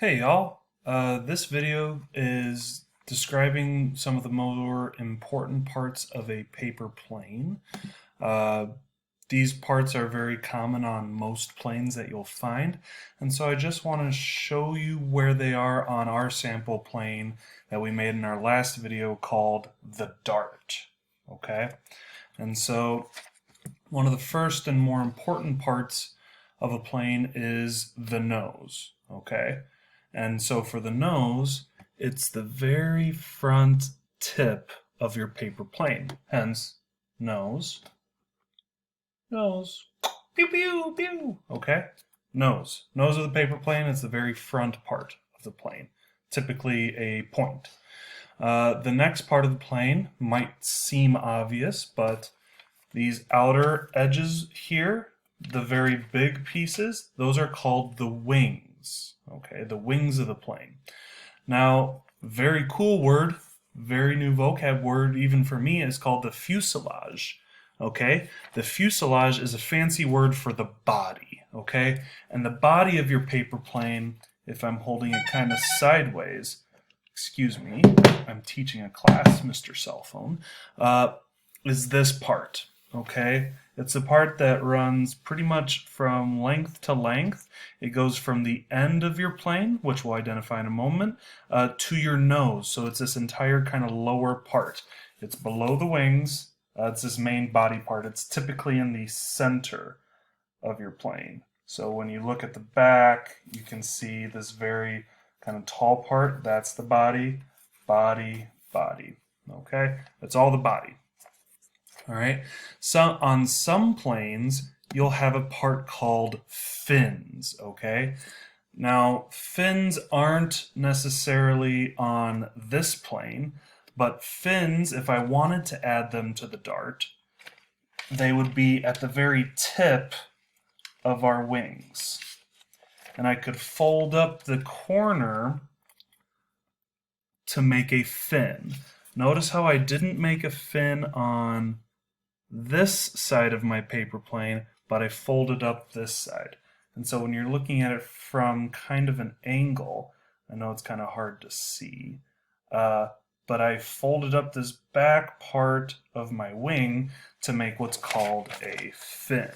Hey y'all, this video is describing some of the more important parts of a paper plane. Uh, these parts are very common on most planes that you'll find, and so I just want to show you where they are on our sample plane that we made in our last video called the Dart. Okay, and so one of the first and more important parts of a plane is the nose. Okay. And so for the nose, it's the very front tip of your paper plane. Hence, nose, nose, pew, pew, pew. Okay? Nose. Nose of the paper plane is the very front part of the plane, typically a point. The next part of the plane might seem obvious, but these outer edges here, the very big pieces, those are called the wings. Okay, the wings of the plane. Now, very cool word, very new vocab word, even for me, is called the fuselage. Okay, the fuselage is a fancy word for the body. Okay, and the body of your paper plane, if I'm holding it kind of sideways, excuse me, I'm teaching a class, Mr. Cell Phone, is this part. Okay, it's a part that runs pretty much from length to length. It goes from the end of your plane, which we'll identify in a moment, to your nose. So it's this entire kind of lower part. It's below the wings. It's this main body part. It's typically in the center of your plane. So when you look at the back, you can see this very kind of tall part. That's the body, body, body. Okay, that's all the body. All right. So on some planes, you'll have a part called fins. Okay. Now, fins aren't necessarily on this plane, but fins, if I wanted to add them to the Dart, they would be at the very tip of our wings. And I could fold up the corner to make a fin. Notice how I didn't make a fin on this side of my paper plane, but I folded up this side. And so when you're looking at it from kind of an angle, I know it's kind of hard to see, but I folded up this back part of my wing to make what's called a fin.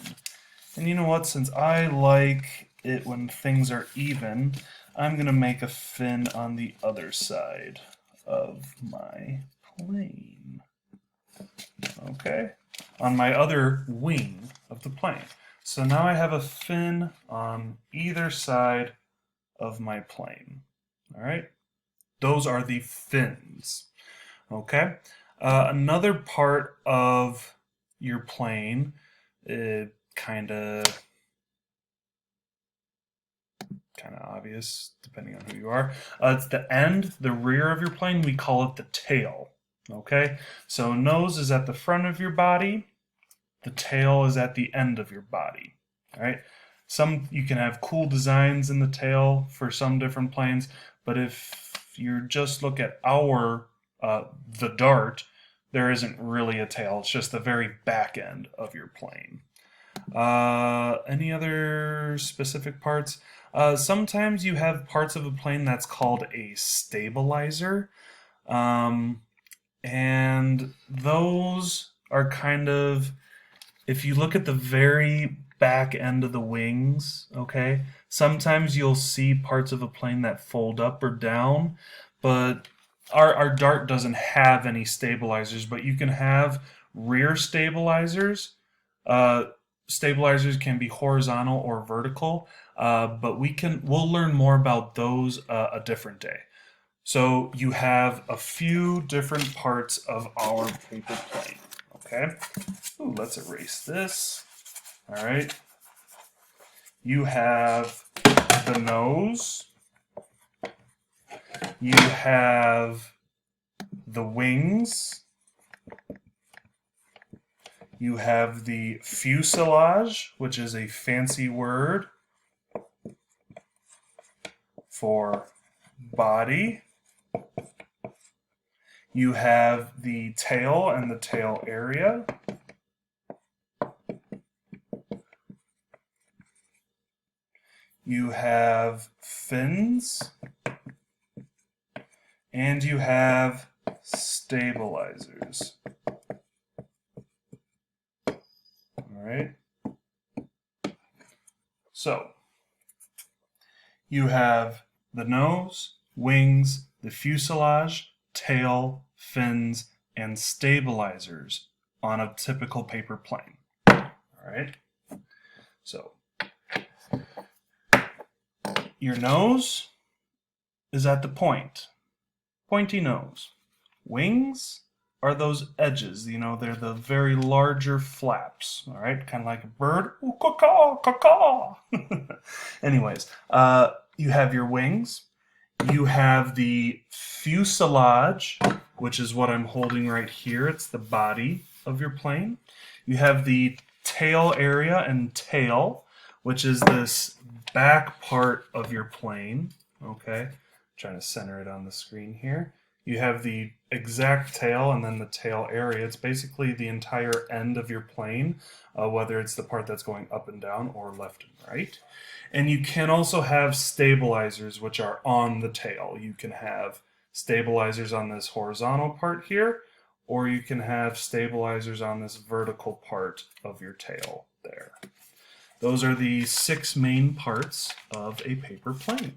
And you know what, since I like it when things are even, I'm going to make a fin on the other side of my plane. Okay? On my other wing of the plane. So now I have a fin on either side of my plane. All right? Those are the fins. Okay? Another part of your plane, kind of obvious depending on who you are. It's the end, the rear of your plane. We call it the tail. Okay, so nose is at the front of your body, the tail is at the end of your body. All right, you can have cool designs in the tail for some different planes, but if you just look at the Dart, there isn't really a tail. It's just the very back end of your plane. Any other specific parts? Sometimes you have parts of a plane that's called a stabilizer. And those are kind of, if you look at the very back end of the wings, okay, sometimes you'll see parts of a plane that fold up or down, but our Dart doesn't have any stabilizers, but you can have rear stabilizers. Stabilizers can be horizontal or vertical, but we'll learn more about those a different day. So you have a few different parts of our paper plane. Okay. Ooh, let's erase this. All right. You have the nose. You have the wings. You have the fuselage, which is a fancy word for body. You have the tail and the tail area. you have fins, and you have stabilizers. All right. So you have the nose, wings, the fuselage, tail, fins, and stabilizers on a typical paper plane. All right. So your nose is at the point, pointy nose. Wings are those edges, you know, they're the very larger flaps, all right, kind of like a bird. Ooh, caw, caw, caw. Anyways, you have your wings, you have the fuselage, which is what I'm holding right here. It's the body of your plane. You have the tail area and tail, which is this back part of your plane. Okay, trying to center it on the screen here. You have the exact tail and then the tail area. It's basically the entire end of your plane, whether it's the part that's going up and down or left and right. And you can also have stabilizers, which are on the tail. You can have stabilizers on this horizontal part here, or you can have stabilizers on this vertical part of your tail there. Those are the 6 main parts of a paper plane.